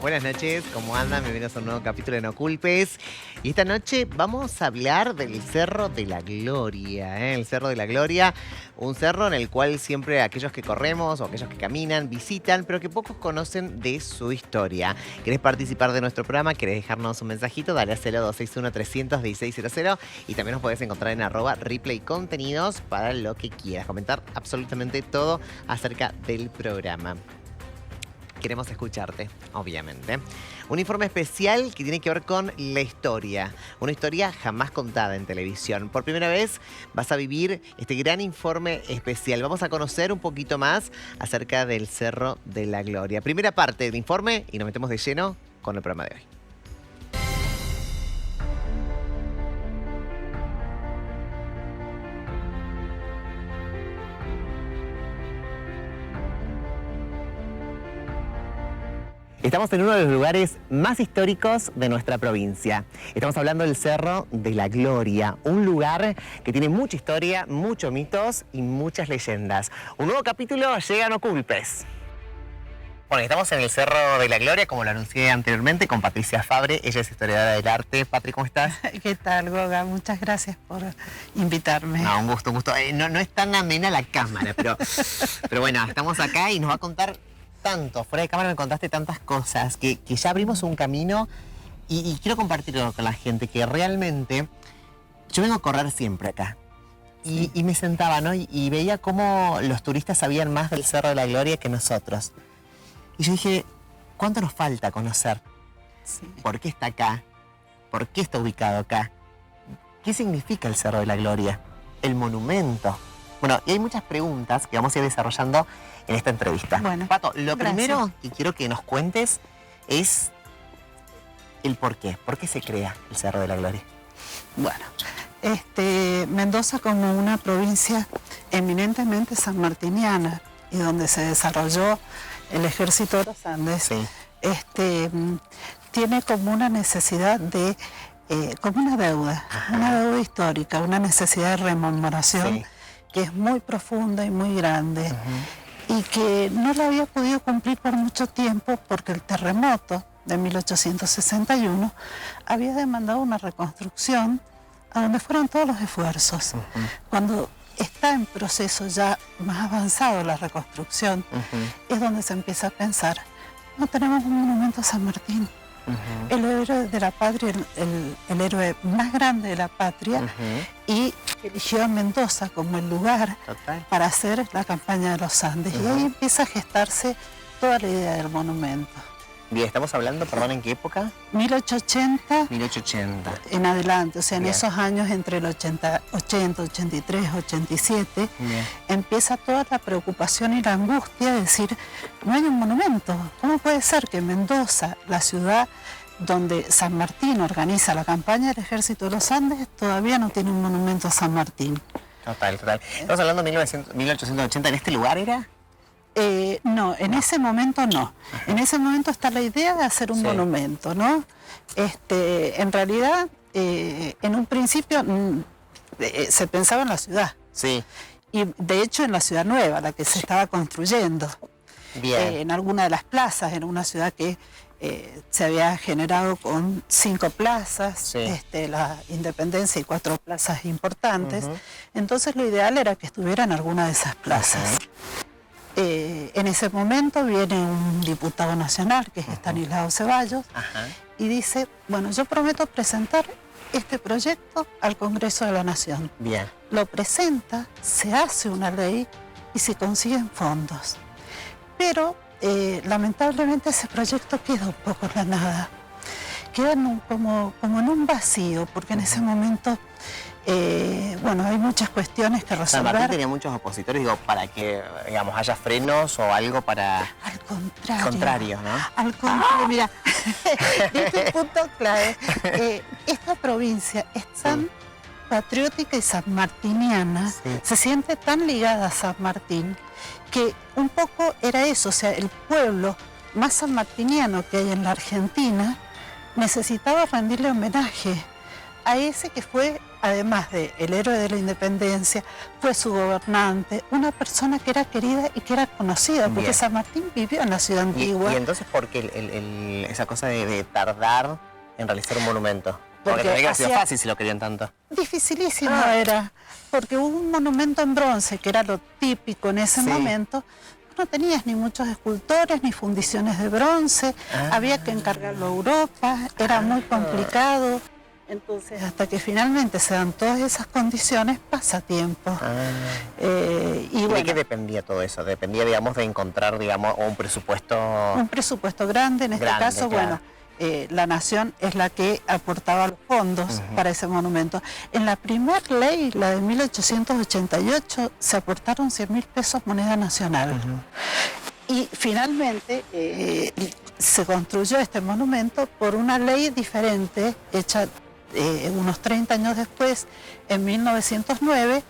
Buenas noches, ¿cómo andan? Bienvenidos a un nuevo capítulo de No Culpes. Y esta noche vamos a hablar del Cerro de la Gloria, ¿eh? El Cerro de la Gloria, un cerro en el cual siempre aquellos que corremos o aquellos que caminan visitan, pero que pocos conocen de su historia. ¿Querés participar de nuestro programa? ¿Querés dejarnos un mensajito? Dale a 0261-300-1600 y también nos podés encontrar en @replaycontenidos para lo que quieras. Comentar absolutamente todo acerca del programa. Queremos escucharte, obviamente. Un informe especial que tiene que ver con la historia. Una historia jamás contada en televisión. Por primera vez vas a vivir este gran informe especial. Vamos a conocer un poquito más acerca del Cerro de la Gloria. Primera parte del informe y nos metemos de lleno con el programa de hoy. Estamos en uno de los lugares más históricos de nuestra provincia. Estamos hablando del Cerro de la Gloria, un lugar que tiene mucha historia, muchos mitos y muchas leyendas. Un nuevo capítulo llega a No Culpes. Bueno, estamos en el Cerro de la Gloria, como lo anuncié anteriormente, con Patricia Fabre. Ella es historiadora del arte. Patri, ¿cómo estás? ¿Qué tal, Goga? Muchas gracias por invitarme. No, un gusto, un gusto. No es tan amena la cámara, pero bueno, estamos acá y nos va a contar tanto. Fuera de cámara me contaste tantas cosas que ya abrimos un camino y quiero compartirlo con la gente, que realmente yo vengo a correr siempre acá. Y me sentaba, ¿no? Y veía cómo los turistas sabían más del Cerro de la Gloria que nosotros. Y yo dije, ¿cuánto nos falta conocer? Sí. ¿Por qué está acá? ¿Por qué está ubicado acá? ¿Qué significa el Cerro de la Gloria? El monumento. Bueno, y hay muchas preguntas que vamos a ir desarrollando en esta entrevista. Bueno, Pato, lo gracias. primero que quiero que nos cuentes es el por qué. ¿Por qué se crea el Cerro de la Gloria? Bueno, Mendoza, como una provincia eminentemente sanmartiniana y donde se desarrolló el ejército de los Andes, Sí. tiene como una necesidad de, como una deuda histórica, una necesidad de rememoración, Sí. que es muy profunda y muy grande. Y que no la había podido cumplir por mucho tiempo porque el terremoto de 1861 había demandado una reconstrucción a donde fueron todos los esfuerzos. Cuando está en proceso ya más avanzado la reconstrucción, es donde se empieza a pensar, no tenemos un monumento a San Martín, el héroe de la patria, el héroe más grande de la patria, y eligió a Mendoza como el lugar para hacer la campaña de los Andes. Y ahí empieza a gestarse toda la idea del monumento. Bien, estamos hablando, perdón, ¿en qué época? 1880 1880. en adelante, o sea, en Bien. esos años entre el 80, 83, 87, Bien. empieza toda la preocupación y la angustia de decir, no hay un monumento. ¿Cómo puede ser que Mendoza, la ciudad donde San Martín organiza la campaña del Ejército de los Andes, todavía no tiene un monumento a San Martín? Total. Estamos hablando de 1880, ¿en este lugar era? No, en ese momento no. En ese momento está la idea de hacer un monumento, ¿no? En realidad, en un principio se pensaba en la ciudad. Sí. Y de hecho en la ciudad nueva, la que se estaba construyendo. Bien. En alguna de las plazas, en una ciudad que se había generado con 5 plazas, la Independencia y 4 plazas importantes. Entonces lo ideal era que estuviera en alguna de esas plazas. En ese momento viene un diputado nacional, que es Estanislao Ceballos, y dice, bueno, yo prometo presentar este proyecto al Congreso de la Nación. Bien. Lo presenta, se hace una ley y se consiguen fondos. Pero lamentablemente ese proyecto queda un poco en la nada. Queda como en un vacío, porque en ese momento hay muchas cuestiones que San Martín resolver. tenía muchos opositores, digo, para que, digamos, haya frenos o algo para... Al contrario. Contrario, ¿no? Al contrario, mira, este es un punto clave. Esta provincia es tan patriótica y sanmartiniana, se siente tan ligada a San Martín, que un poco era eso, o sea, el pueblo más sanmartiniano que hay en la Argentina necesitaba rendirle homenaje a ese que fue, además de el héroe de la independencia, fue su gobernante, una persona que era querida y que era conocida, porque Bien. San Martín vivió en la ciudad antigua. Y entonces, ¿por qué esa cosa de tardar en realizar un monumento? Porque tendría que haber sido fácil si lo querían tanto. Dificilísimo era, porque hubo un monumento en bronce, que era lo típico en ese momento. No tenías ni muchos escultores, ni fundiciones de bronce, había que encargarlo a Europa, era muy complicado. Entonces, hasta que finalmente se dan todas esas condiciones, pasa tiempo. ¿Y bueno, de qué dependía todo eso? Dependía, digamos, de encontrar, digamos, un presupuesto... Un presupuesto grande, en este caso, claro. Bueno, la nación es la que aportaba los fondos para ese monumento. En la primera ley, la de 1888, se aportaron 100.000 pesos moneda nacional. Y finalmente se construyó este monumento por una ley diferente, hecha unos 30 años después, en 1909,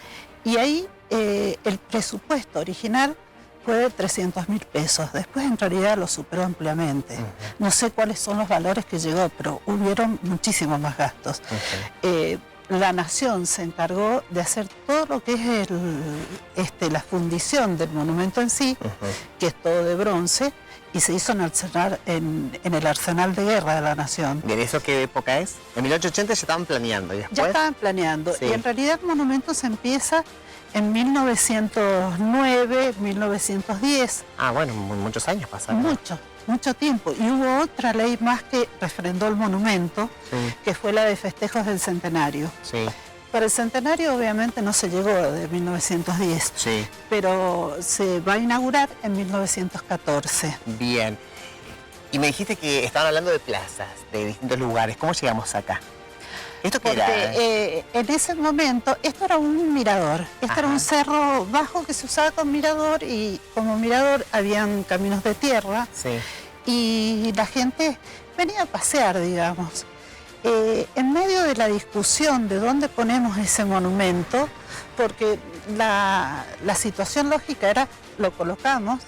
y ahí el presupuesto original fue de 300.000 pesos. Después en realidad lo superó ampliamente. No sé cuáles son los valores que llegó, pero hubieron muchísimos más gastos. La nación se encargó de hacer todo lo que es la fundición del monumento en sí, que es todo de bronce, y se hizo en el arsenal de guerra de la nación. ¿Y en eso qué época es? En 1880 ya estaban planeando, ¿y después? Ya estaban planeando, sí. Y en realidad el monumento se empieza en 1909, 1910. Ah, bueno, muchos años pasaron. Mucho tiempo. Y hubo otra ley más que refrendó el monumento, que fue la de festejos del centenario. Para el centenario obviamente no se llegó de 1910, pero se va a inaugurar en 1914. Bien. Y me dijiste que estaban hablando de plazas, de distintos lugares. ¿Cómo llegamos acá? ¿Esto qué era? En ese momento, esto era un mirador. Esto era un cerro bajo que se usaba con mirador, y como mirador habían caminos de tierra. Y la gente venía a pasear, digamos. En medio de la discusión de dónde ponemos ese monumento, porque la situación lógica era, lo colocamos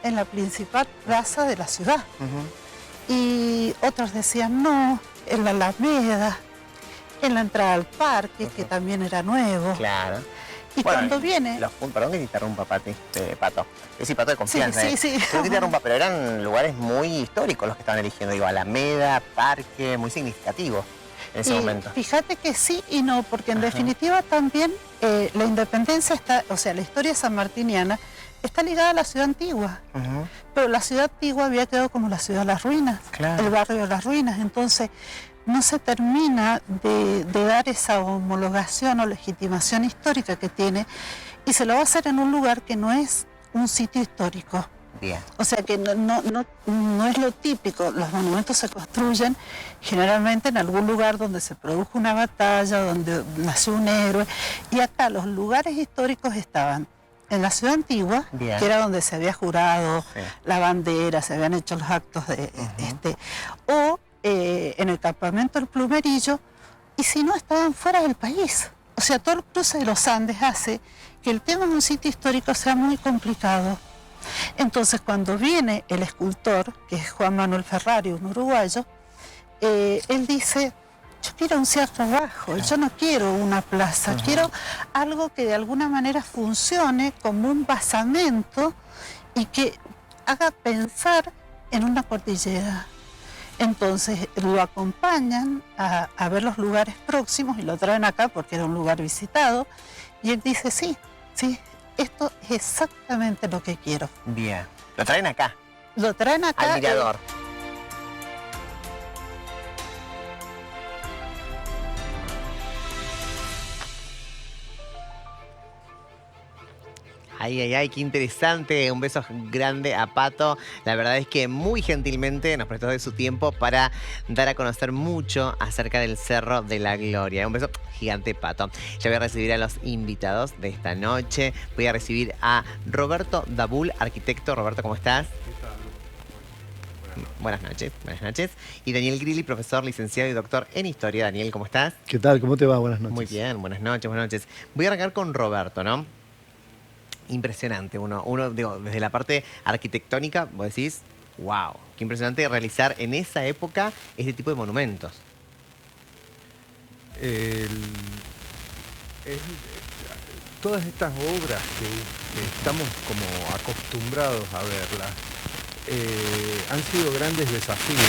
en la principal plaza de la ciudad. Y otros decían, no, en la Alameda, en la entrada al parque, que también era nuevo. Claro. Y bueno, cuando viene... Perdón que te interrumpa, Pato. Es Pato de confianza. Sí. Creo que te interrumpa, pero eran lugares muy históricos los que estaban eligiendo. Digo, Alameda, parque, muy significativos en ese momento. Fíjate que sí y no, porque en definitiva también la independencia está, o sea, la historia sanmartiniana está ligada a la ciudad antigua. Pero la ciudad antigua había quedado como la ciudad de las ruinas, el barrio de las ruinas. Entonces, no se termina de dar esa homologación o legitimación histórica que tiene, y se lo va a hacer en un lugar que no es un sitio histórico. O sea que no es lo típico. Los monumentos se construyen generalmente en algún lugar donde se produjo una batalla, donde nació un héroe, y acá los lugares históricos estaban en la ciudad antigua, que era donde se había jurado la bandera, se habían hecho los actos de o en el campamento del Plumerillo, y si no, estaban fuera del país. O sea, todo el cruce de los Andes hace que el tema de un sitio histórico sea muy complicado. Entonces, cuando viene el escultor, que es Juan Manuel Ferrari, un uruguayo, él dice, yo quiero un cierre bajo, yo no quiero una plaza, quiero algo que de alguna manera funcione como un basamento y que haga pensar en una cordillera. Entonces lo acompañan a ver los lugares próximos y lo traen acá porque era un lugar visitado, y él dice, sí, esto es exactamente lo que quiero. Bien. ¿Lo traen acá? Lo traen acá. Al mirador. Ay, qué interesante. Un beso grande a Pato. La verdad es que muy gentilmente nos prestó de su tiempo para dar a conocer mucho acerca del Cerro de la Gloria. Un beso gigante, Pato. Ya voy a recibir a los invitados de esta noche. Voy a recibir a Roberto Dabul, arquitecto. Roberto, ¿cómo estás? Buenas noches. Y Daniel Grilli, profesor, licenciado y doctor en Historia. Daniel, ¿cómo estás? ¿Qué tal? ¿Cómo te va? Buenas noches. Muy bien, buenas noches. Voy a arrancar con Roberto, ¿no? Impresionante. Uno digo, desde la parte arquitectónica, vos decís, wow, qué impresionante realizar en esa época este tipo de monumentos. el- es- todas estas obras que estamos como acostumbrados a verlas, han sido grandes desafíos.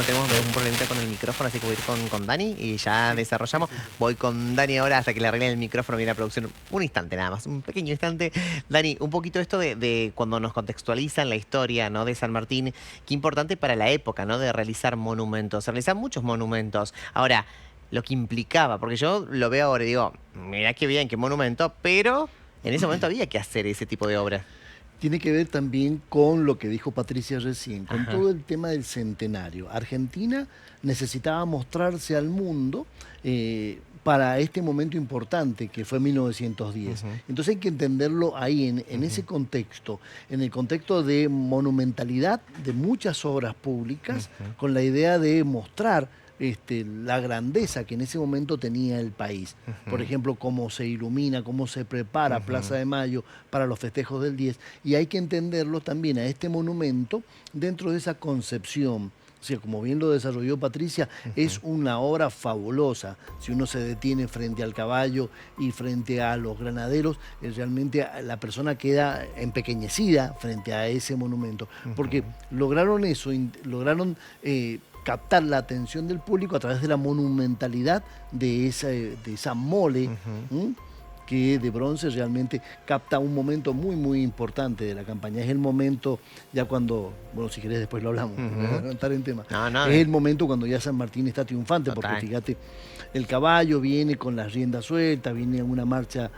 Tenemos un problemita con el micrófono, así que voy a ir con Dani y ya desarrollamos. Voy con Dani ahora hasta que le arreglen el micrófono. Viene la producción. Un instante nada más, un pequeño instante. Dani, un poquito esto de cuando nos contextualizan la historia, ¿no?, de San Martín, qué importante para la época, ¿no?, de realizar monumentos, realizar muchos monumentos. Ahora, lo que implicaba, porque yo lo veo ahora y digo, mirá qué bien, qué monumento, pero en ese momento había que hacer ese tipo de obras. Tiene que ver también con lo que dijo Patricia recién, con Ajá. todo el tema del centenario. Argentina necesitaba mostrarse al mundo para este momento importante que fue 1910. Ujú. Entonces hay que entenderlo ahí, en ese contexto, en el contexto de monumentalidad de muchas obras públicas, con la idea de mostrar la grandeza que en ese momento tenía el país. Por ejemplo, cómo se ilumina, cómo se prepara Plaza de Mayo para los festejos del 10. Y hay que entenderlo también a este monumento dentro de esa concepción. O sea, como bien lo desarrolló Patricia, es una obra fabulosa. Si uno se detiene frente al caballo y frente a los granaderos, realmente la persona queda empequeñecida frente a ese monumento. Porque lograron eso, lograron captar la atención del público a través de la monumentalidad de esa mole, que de bronce realmente capta un momento muy, muy importante de la campaña. Es el momento, ya cuando, bueno, si querés después lo hablamos, me voy a adelantar en tema. No, Es el momento cuando ya San Martín está triunfante, Total. porque fíjate, el caballo viene con las riendas sueltas, viene en una marcha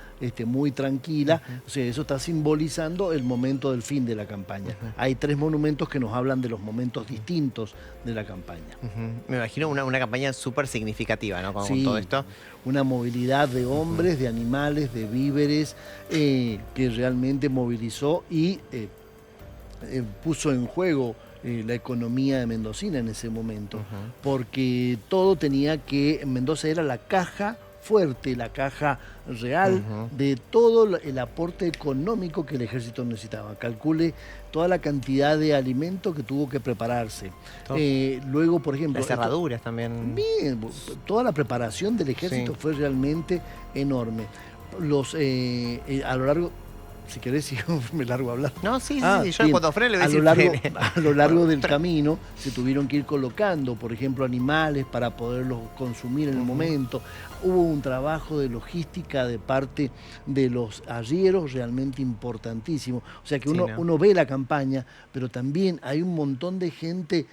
muy tranquila, o sea, eso está simbolizando el momento del fin de la campaña. Hay 3 monumentos que nos hablan de los momentos distintos de la campaña. Me imagino una campaña súper significativa, ¿no?, con Sí, todo esto. una movilidad de hombres, de animales, de víveres, que realmente movilizó y puso en juego la economía de Mendocina en ese momento, porque todo tenía que, Mendoza era la caja fuerte, la caja real de todo el aporte económico que el ejército necesitaba. Calcule toda la cantidad de alimento que tuvo que prepararse. Luego, por ejemplo, Las cerraduras también. bien, toda la preparación del ejército fue realmente enorme. A lo largo, si querés, si me largo a hablar. No, sí, yo bien. cuando frene le voy a decir frene. A lo largo del camino se tuvieron que ir colocando, por ejemplo, animales para poderlos consumir en el momento. Hubo un trabajo de logística de parte de los arrieros realmente importantísimo. O sea que uno ve la campaña, pero también hay un montón de gente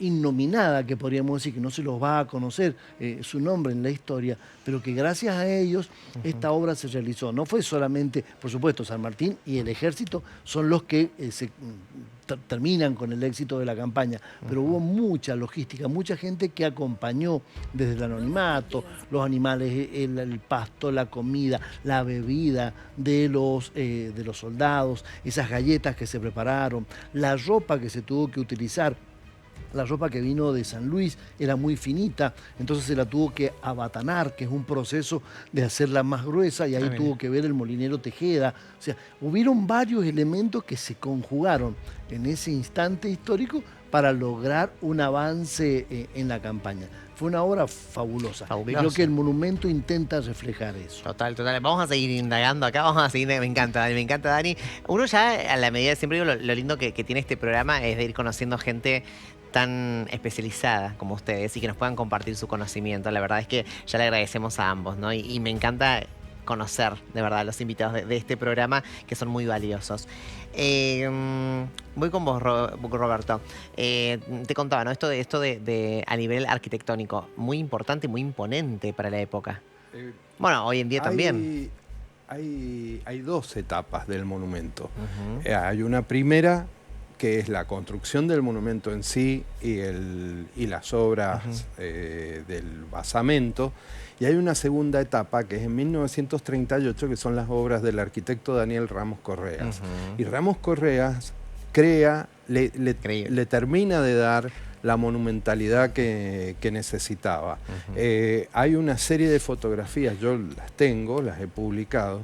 innominada, que podríamos decir que no se los va a conocer su nombre en la historia, pero que gracias a ellos esta obra se realizó. No fue solamente, por supuesto, San Martín y el ejército son los que terminan con el éxito de la campaña, pero hubo mucha logística, mucha gente que acompañó desde el anonimato, los animales, el pasto, la comida, la bebida de los soldados, esas galletas que se prepararon, la ropa que se tuvo que utilizar. La ropa que vino de San Luis era muy finita, entonces se la tuvo que abatanar, que es un proceso de hacerla más gruesa, y ahí tuvo que ver el molinero Tejeda. O sea, hubieron varios elementos que se conjugaron en ese instante histórico para lograr un avance en la campaña. Fue una obra fabulosa. Y creo que el monumento intenta reflejar eso. Total. Vamos a seguir indagando acá, me encanta Dani. Uno ya, a la medida, siempre digo, lo lindo que tiene este programa es de ir conociendo gente tan especializada como ustedes y que nos puedan compartir su conocimiento. La verdad es que ya le agradecemos a ambos, ¿no? Y me encanta conocer, de verdad, a los invitados de este programa, que son muy valiosos. Voy con vos, Roberto. Te contaba, ¿no?, esto de a nivel arquitectónico, muy importante, muy imponente para la época. Bueno, hoy en día también. Hay 2 etapas del monumento. Hay una primera, que es la construcción del monumento en sí y las obras del basamento. Y hay una segunda etapa, que es en 1938, que son las obras del arquitecto Daniel Ramos Correas. Y Ramos Correas le termina de dar la monumentalidad que necesitaba. Hay una serie de fotografías, yo las tengo, las he publicado,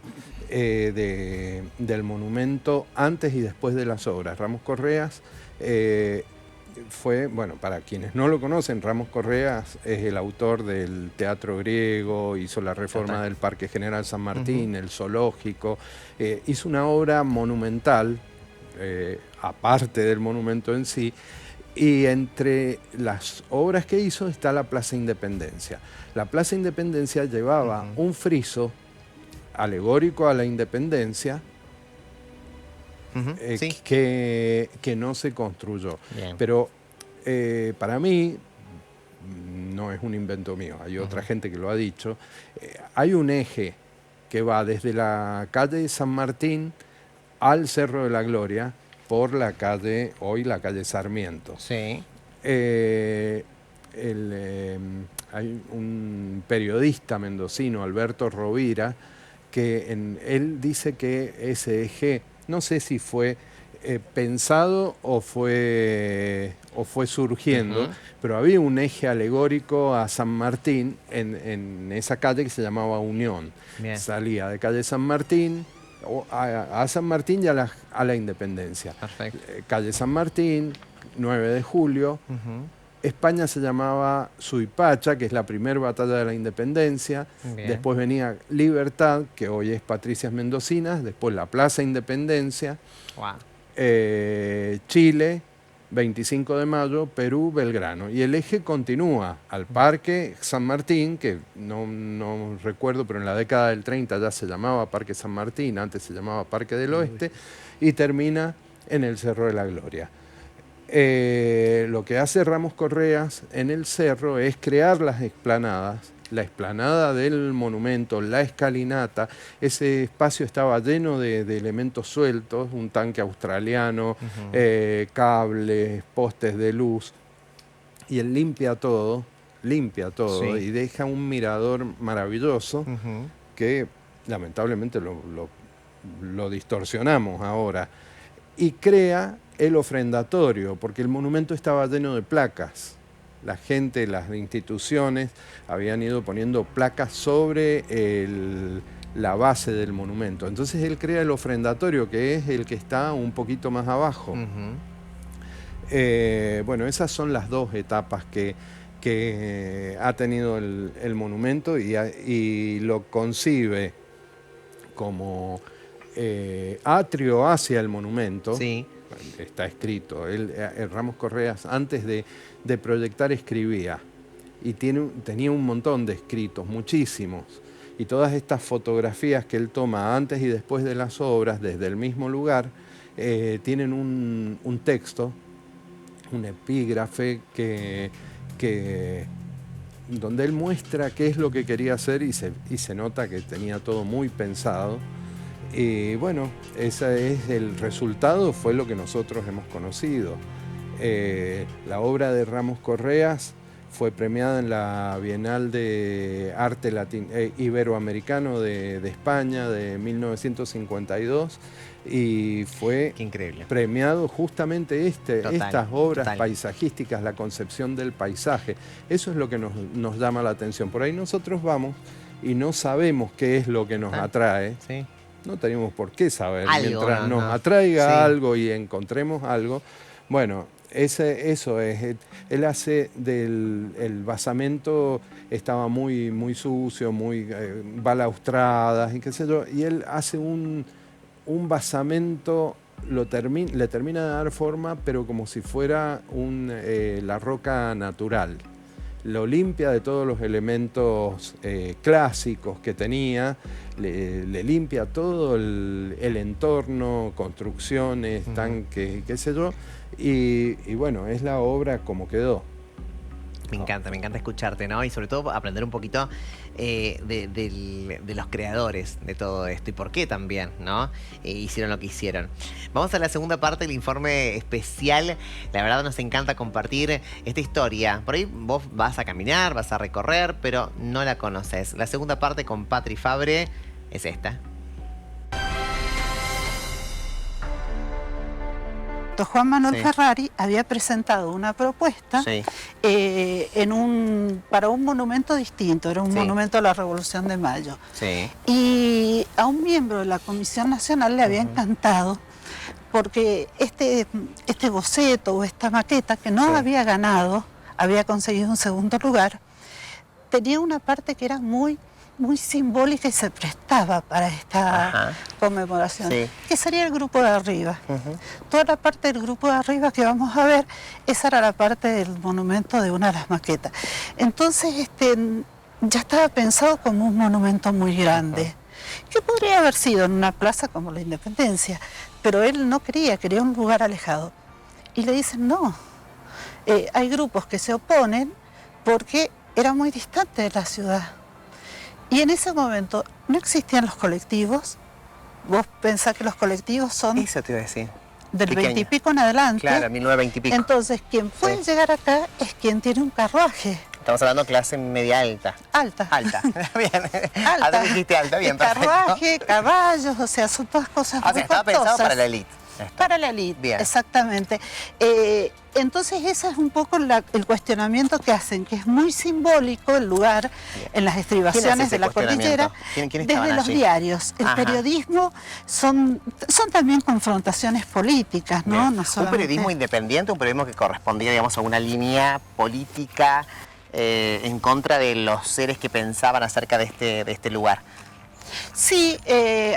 del monumento antes y después de las obras. Ramos Correas fue, bueno, para quienes no lo conocen, Ramos Correas es el autor del teatro griego, hizo la reforma del Parque General San Martín, el zoológico, hizo una obra monumental, aparte del monumento en sí, y entre las obras que hizo está la Plaza Independencia. La Plaza Independencia llevaba un friso alegórico a la independencia, Sí. que no se construyó. Bien. Pero para mí, no es un invento mío, hay otra gente que lo ha dicho, hay un eje que va desde la calle San Martín al Cerro de la Gloria por la calle, hoy la calle Sarmiento. Sí. Hay un periodista mendocino, Alberto Rovira, que él dice que ese eje, no sé si fue pensado o fue surgiendo, pero había un eje alegórico a San Martín en esa calle que se llamaba Unión. Bien. Salía de calle San Martín a San Martín y a la Independencia. Perfecto. Calle San Martín, 9 de julio. España se llamaba Suipacha, que es la primera batalla de la Independencia. Bien. Después venía Libertad, que hoy es Patricias Mendocinas. Después la Plaza Independencia. Wow. Chile, 25 de mayo, Perú, Belgrano. Y el eje continúa al Parque San Martín, que no recuerdo, pero en la década del 30 ya se llamaba Parque San Martín, antes se llamaba Parque del Oeste, y termina en el Cerro de la Gloria. Lo que hace Ramos Correas en el cerro es crear las explanadas, la explanada del monumento, la escalinata. Ese espacio estaba lleno de elementos sueltos, un tanque australiano, cables, postes de luz, y él limpia todo Sí. y deja un mirador maravilloso que lamentablemente lo distorsionamos ahora, y crea el ofrendatorio, porque el monumento estaba lleno de placas. La gente, las instituciones habían ido poniendo placas sobre la base del monumento. Entonces él crea el ofrendatorio, que es el que está un poquito más abajo. Bueno, esas son las dos etapas que ha tenido el monumento, y lo concibe como atrio hacia el monumento. Sí. Está escrito. Ramos Correas, antes de proyectar, escribía. Y tenía un montón de escritos, muchísimos. Y todas estas fotografías que él toma antes y después de las obras, desde el mismo lugar, tienen un texto, un epígrafe, donde él muestra qué es lo que quería hacer, y se nota que tenía todo muy pensado. Y bueno, ese es el resultado, fue lo que nosotros hemos conocido. La obra de Ramos Correas fue premiada en la Bienal de Arte Iberoamericano de España de 1952, y fue Qué increíble. premiado justamente estas obras total. paisajísticas, la concepción del paisaje. Eso es lo que nos llama la atención. Por ahí nosotros vamos y no sabemos qué es lo que nos atrae. Sí. No tenemos por qué saber. Algo, Mientras nos ¿no? atraiga Sí. algo y encontremos algo. Bueno, eso es. Él hace el basamento, estaba muy, muy sucio, muy balaustradas y qué sé yo. Y él hace un basamento, le termina de dar forma, pero como si fuera la roca natural. Lo limpia de todos los elementos clásicos que tenía, le limpia todo el entorno, construcciones, tanques, qué sé yo, y bueno, es la obra como quedó. Me encanta escucharte, ¿no? Y sobre todo aprender un poquito de los creadores de todo esto y por qué también, ¿no? Hicieron lo que hicieron. Vamos a la segunda parte del informe especial. La verdad nos encanta compartir esta historia. Por ahí vos vas a caminar, vas a recorrer, pero no la conoces. La segunda parte con Patri Fabre es esta. Juan Manuel Sí. Ferrari había presentado una propuesta Sí. para un monumento distinto, era un Sí. monumento a la Revolución de Mayo. Sí. Y a un miembro de la Comisión Nacional le había encantado porque este boceto o esta maqueta que no había ganado, había conseguido un segundo lugar, tenía una parte que era muy simbólica y se prestaba para esta conmemoración, que sería el grupo de arriba. Toda la parte del grupo de arriba que vamos a ver, esa era la parte del monumento de una de las maquetas. Entonces, ya estaba pensado como un monumento muy grande, que podría haber sido en una plaza como la Independencia, pero él no quería un lugar alejado. Y le dicen, no, hay grupos que se oponen porque era muy distante de la ciudad. Y en ese momento no existían los colectivos. Vos pensás que los colectivos son... Eso te iba a decir. Del 20 y pico en adelante. Claro, 1920 y pico. Entonces, quien puede llegar acá es quien tiene un carruaje. Estamos hablando de clase media alta. Alta. Alta. Bien. Alta. Dijiste alta, bien, perfecto. Carruaje, caballos, o sea, son todas cosas muy estaba pensado costosas. para la élite. Para la élite, bien. Exactamente. Entonces ese es un poco el cuestionamiento que hacen, que es muy simbólico el lugar en las estribaciones de la cordillera, desde los diarios. El periodismo son también confrontaciones políticas, ¿no? No solamente... Un periodismo independiente, un periodismo que correspondía, digamos, a una línea política en contra de los seres que pensaban acerca de este lugar. Sí,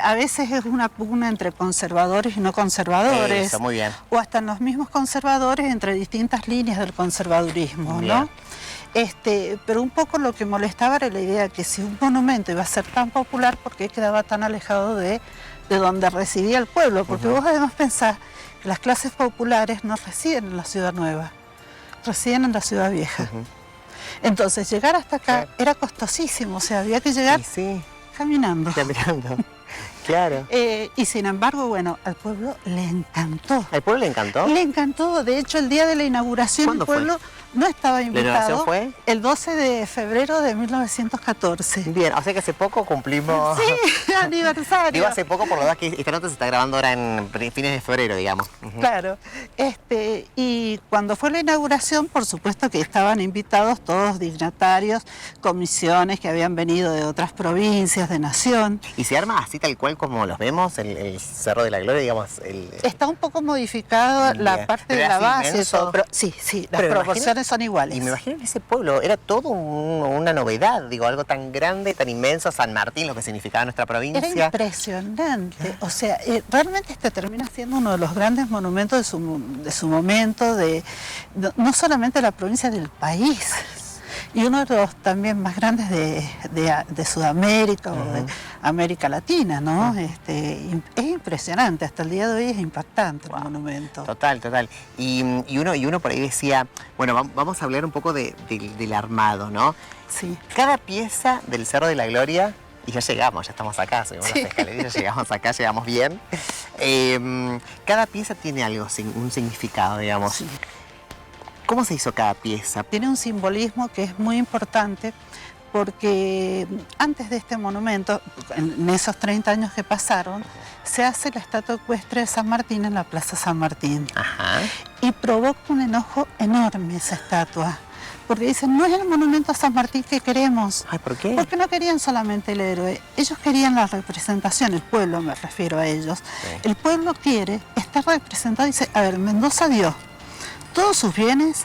a veces es una pugna entre conservadores y no conservadores. Eso, muy bien. O hasta en los mismos conservadores entre distintas líneas del conservadurismo, ¿no? Pero un poco lo que molestaba era la idea que si un monumento iba a ser tan popular, ¿por qué quedaba tan alejado de donde residía el pueblo? Porque vos además pensás que las clases populares no residen en la ciudad nueva, residen en la ciudad vieja. Entonces llegar hasta acá era costosísimo, o sea, había que llegar... Caminando. Claro. Y sin embargo, bueno, al pueblo le encantó. ¿Al pueblo le encantó? Le encantó. De hecho, el día de la inauguración, el pueblo no estaba invitado. ¿La inauguración fue? El 12 de febrero de 1914. Bien, o sea que hace poco cumplimos... Sí, aniversario. Digo hace poco, por lo menos que esta nota se está grabando ahora en fines de febrero, digamos. Claro. Y cuando fue la inauguración, por supuesto que estaban invitados todos dignatarios, comisiones que habían venido de otras provincias, de Nación. ¿Y se arma así tal cual como los vemos, el Cerro de la Gloria, digamos? Está un poco modificada la parte de la base, todo, pero sí, las proporciones son iguales. Y me imagino que ese pueblo era todo una novedad, digo, algo tan grande, tan inmenso, San Martín, lo que significaba nuestra provincia. Era impresionante, o sea, realmente termina siendo uno de los grandes monumentos de su momento, no solamente de la provincia, del país. Y uno de los también más grandes de Sudamérica o de América Latina, ¿no? Es impresionante, hasta el día de hoy es impactante el monumento. Total. Y uno por ahí decía, bueno, vamos a hablar un poco del armado, ¿no? Sí. Cada pieza del Cerro de la Gloria, y ya llegamos, ya estamos acá, subimos las escaleras, llegamos acá, llegamos bien. Cada pieza tiene algo, un significado, digamos. Sí. ¿Cómo se hizo cada pieza? Tiene un simbolismo que es muy importante porque antes de este monumento, en esos 30 años que pasaron, se hace la estatua ecuestre de San Martín en la Plaza San Martín. Y provoca un enojo enorme esa estatua. Porque dicen, no es el monumento a San Martín que queremos. Ay, ¿por qué? Porque no querían solamente el héroe, ellos querían la representación, el pueblo me refiero a ellos. El pueblo quiere estar representado y dice, a ver, Mendoza dio todos sus bienes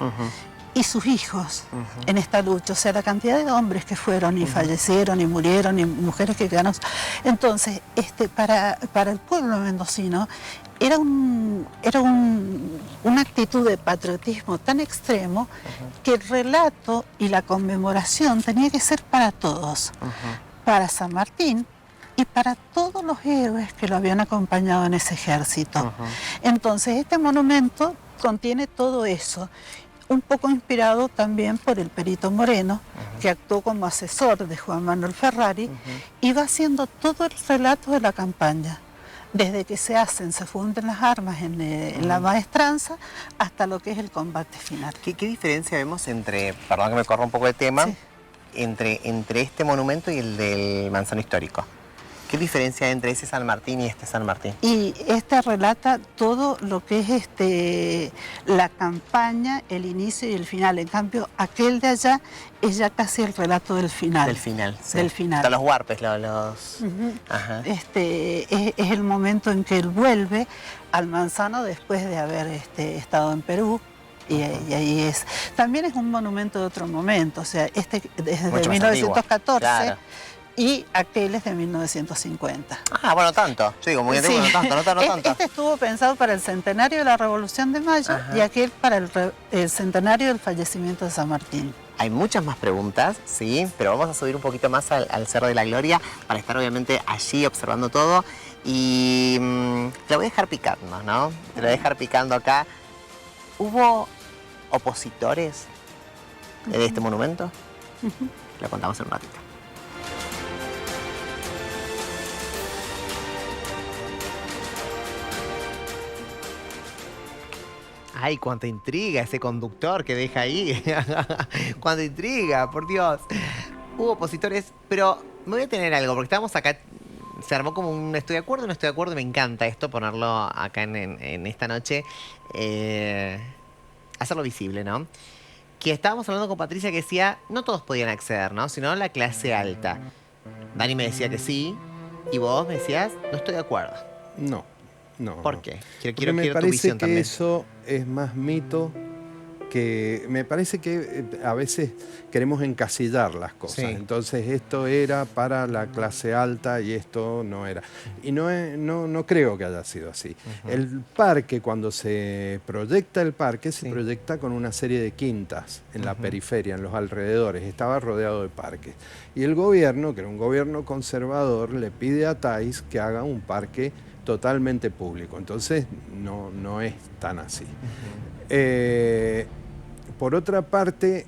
y sus hijos en esta lucha, o sea, la cantidad de hombres que fueron y fallecieron y murieron y mujeres que quedaron. Entonces, para el pueblo mendocino era una actitud de patriotismo tan extremo que el relato y la conmemoración tenía que ser para todos, para San Martín y para todos los héroes que lo habían acompañado en ese ejército. Entonces, este monumento contiene todo eso, un poco inspirado también por el Perito Moreno, que actuó como asesor de Juan Manuel Ferrari, y va haciendo todo el relato de la campaña, desde que se funden las armas en la maestranza, hasta lo que es el combate final. ¿Qué diferencia vemos entre, perdón que me corra un poco de tema, entre este monumento y el del Manzano Histórico? ¿Qué diferencia hay entre ese San Martín y este San Martín? Y este relata todo lo que es la campaña, el inicio y el final. En cambio, aquel de allá es ya casi el relato del final. Del final, sí. Del final. Están los huarpes, los... Ajá. Es el momento en que él vuelve al Manzano después de haber estado en Perú. Y ahí es. También es un monumento de otro momento, o sea, es de 1914 claro. y aquel es de 1950. Ah, bueno, tanto. Yo digo, muy antiguo, Sí. no tanto. Este estuvo pensado para el centenario de la Revolución de Mayo y aquel para el centenario del fallecimiento de San Martín. Hay muchas más preguntas, sí, pero vamos a subir un poquito más al Cerro de la Gloria para estar obviamente allí observando todo. Y te lo voy a dejar picando, ¿no? Te lo voy a dejar picando acá. ¿Hubo opositores de este monumento? Lo contamos en un ratito. Ay, cuánta intriga ese conductor que deja ahí. Cuánta intriga, por Dios. Hubo opositores, pero me voy a tener algo, porque estábamos acá, se armó como un estoy de acuerdo, no estoy de acuerdo, y me encanta esto, ponerlo acá en esta noche, hacerlo visible, ¿no? Que estábamos hablando con Patricia que decía, no todos podían acceder, ¿no? Sino la clase alta. Dani me decía que sí, y vos me decías, no estoy de acuerdo. No. ¿Por qué? Quiero tu parece visión que también. eso es más mito que... Me parece que a veces queremos encasillar las cosas. Sí. Entonces esto era para la clase alta y esto no era. Y no creo que haya sido así. El parque, cuando se proyecta el parque, se proyecta con una serie de quintas en la periferia, en los alrededores. Estaba rodeado de parques. Y el gobierno, que era un gobierno conservador, le pide a TAIS que haga un parque totalmente público. Entonces no es tan así. Por otra parte,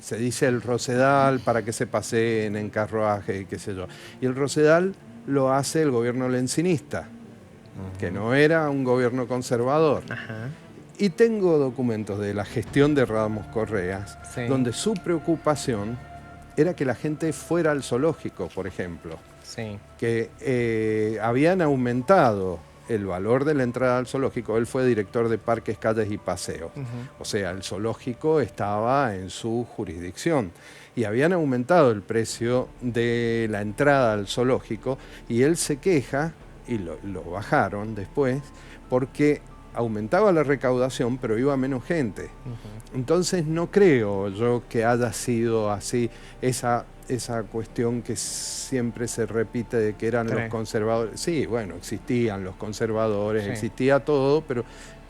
se dice el Rosedal para que se paseen en carruaje, qué sé yo. Y el Rosedal lo hace el gobierno lencinista, que no era un gobierno conservador. Y tengo documentos de la gestión de Ramos Correas, donde su preocupación era que la gente fuera al zoológico, por ejemplo. Que habían aumentado el valor de la entrada al zoológico. Él fue director de Parques, Calles y Paseos. O sea, el zoológico estaba en su jurisdicción. Y habían aumentado el precio de la entrada al zoológico y él se queja, y lo bajaron después, porque aumentaba la recaudación, pero iba menos gente. Entonces no creo yo que haya sido así esa cuestión que siempre se repite de que eran los conservadores. Sí, bueno, existían los conservadores, existía todo,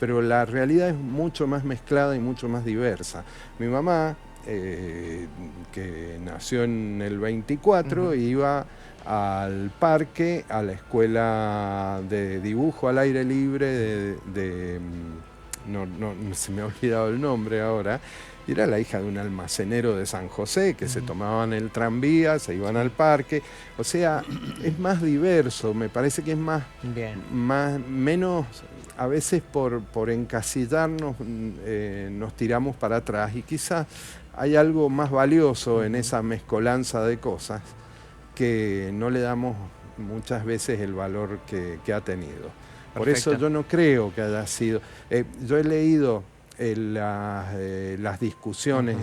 pero la realidad es mucho más mezclada y mucho más diversa. Mi mamá, que nació en el 24, iba al parque, a la escuela de dibujo al aire libre no se me ha olvidado el nombre ahora. Y era la hija de un almacenero de San José, que se tomaban el tranvía, se iban al parque. O sea, es más diverso, me parece que es menos, a veces por encasillarnos nos tiramos para atrás. Y quizás hay algo más valioso en esa mezcolanza de cosas que no le damos muchas veces el valor que ha tenido. Por eso yo no creo que haya sido... yo he leído las discusiones,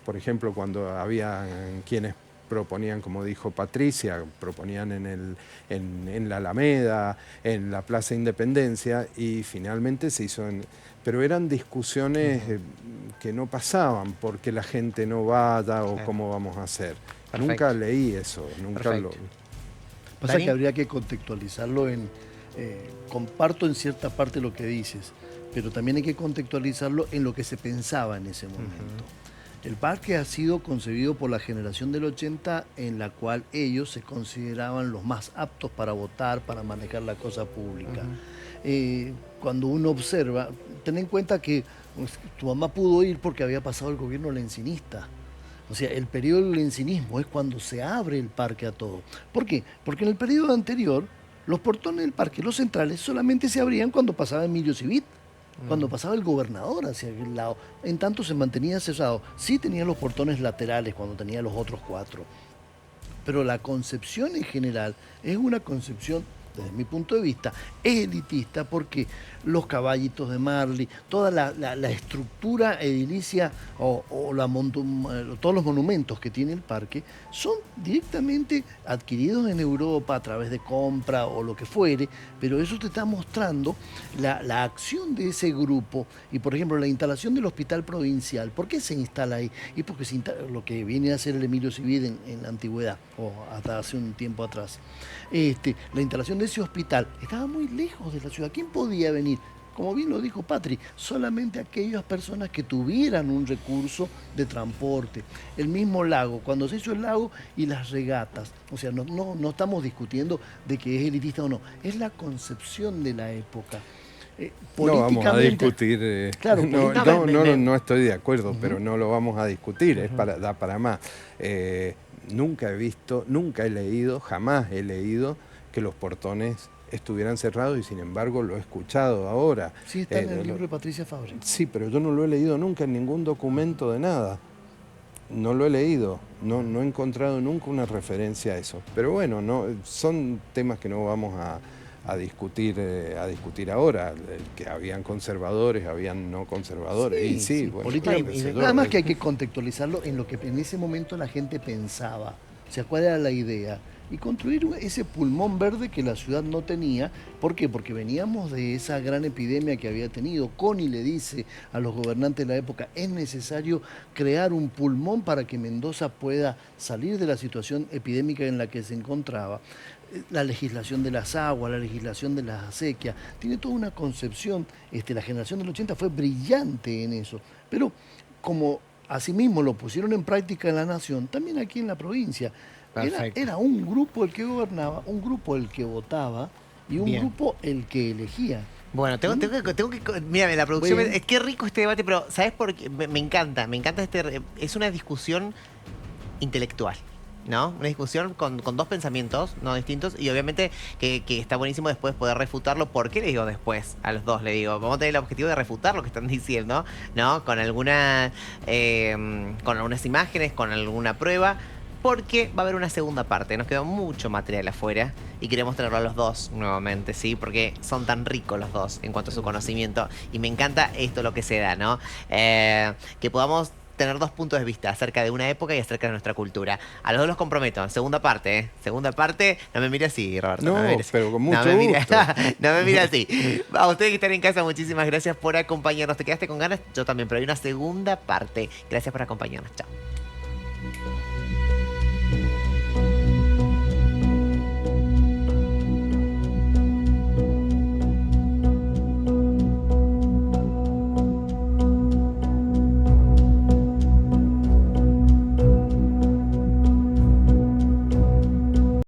por ejemplo, cuando había quienes proponían, como dijo Patricia, proponían en la Alameda, en la Plaza Independencia, y finalmente se hizo pero eran discusiones que no pasaban porque la gente no vaya o cómo vamos a hacer. Nunca leí eso, nunca lo... Pasa que habría que contextualizarlo comparto en cierta parte lo que dices, pero también hay que contextualizarlo en lo que se pensaba en ese momento. El parque ha sido concebido por la generación del 80, en la cual ellos se consideraban los más aptos para votar, para manejar la cosa pública. Cuando uno observa, ten en cuenta que tu mamá pudo ir porque había pasado el gobierno lencinista. O sea, el periodo del lencinismo es cuando se abre el parque a todo. ¿Por qué? Porque en el periodo anterior, los portones del parque, los centrales, solamente se abrían cuando pasaba Emilio Civit, cuando pasaba el gobernador hacia aquel lado. En tanto se mantenía cerrado. Sí tenía los portones laterales cuando tenía los otros 4. pero la concepción en general es una concepción, desde mi punto de vista, es elitista porque los caballitos de Marley, toda la estructura edilicia o todos los monumentos que tiene el parque son directamente adquiridos en Europa a través de compra o lo que fuere, pero eso te está mostrando la acción de ese grupo. Y por ejemplo, la instalación del hospital provincial, ¿por qué se instala ahí? Y porque lo que viene a hacer el Emilio Civit en la antigüedad, o hasta hace un tiempo atrás. La instalación de ese hospital estaba muy lejos de la ciudad. ¿Quién podía venir? Como bien lo dijo Patri, solamente aquellas personas que tuvieran un recurso de transporte. El mismo lago, cuando se hizo el lago y las regatas, o sea, no estamos discutiendo de que es elitista o no, es la concepción de la época. No vamos a discutir, claro, no estoy de acuerdo, pero no lo vamos a discutir, da para más. Nunca he visto, nunca he leído, jamás he leído que los portones estuvieran cerrados y sin embargo lo he escuchado ahora. Sí, está en el libro de Patricia Fabre. Sí, pero yo no lo he leído nunca en ningún documento de nada. No lo he leído, no he encontrado nunca una referencia a eso. Pero bueno, son temas que no vamos a discutir ahora, que habían conservadores, habían no conservadores. Sí, bueno, políticamente. Nada más que hay que contextualizarlo en lo que en ese momento la gente pensaba. O sea, ¿cuál era la idea? Y construir ese pulmón verde que la ciudad no tenía. ¿Por qué? Porque veníamos de esa gran epidemia que había tenido. Connie le dice a los gobernantes de la época, es necesario crear un pulmón para que Mendoza pueda salir de la situación epidémica en la que se encontraba. La legislación de las aguas, la legislación de las acequias, tiene toda una concepción. La generación del 80 fue brillante en eso. Pero como asimismo lo pusieron en práctica en la nación, también aquí en la provincia. Era un grupo el que gobernaba, un grupo el que votaba y un grupo el que elegía. Bueno, tengo que mira, la producción, es que rico este debate, pero ¿sabes por qué? Me encanta es una discusión intelectual, ¿no? Una discusión con dos pensamientos no distintos y obviamente que está buenísimo después poder refutarlo. ¿Por qué le digo después a los dos? Le digo, vamos a tener el objetivo de refutar lo que están diciendo, ¿no? Con algunas imágenes, con alguna prueba. Porque va a haber una segunda parte. Nos quedó mucho material afuera y queremos tenerlo a los dos nuevamente, ¿sí? Porque son tan ricos los dos en cuanto a su conocimiento. Y me encanta esto lo que se da, ¿no? Que podamos tener dos puntos de vista acerca de una época y acerca de nuestra cultura. A los dos los comprometo. Segunda parte, ¿eh? Segunda parte. No me mire así, Roberto. No, pero con mucho gusto. No me mire así. A ustedes que están en casa, muchísimas gracias por acompañarnos. ¿Te quedaste con ganas? Yo también, pero hay una segunda parte. Gracias por acompañarnos. Chao.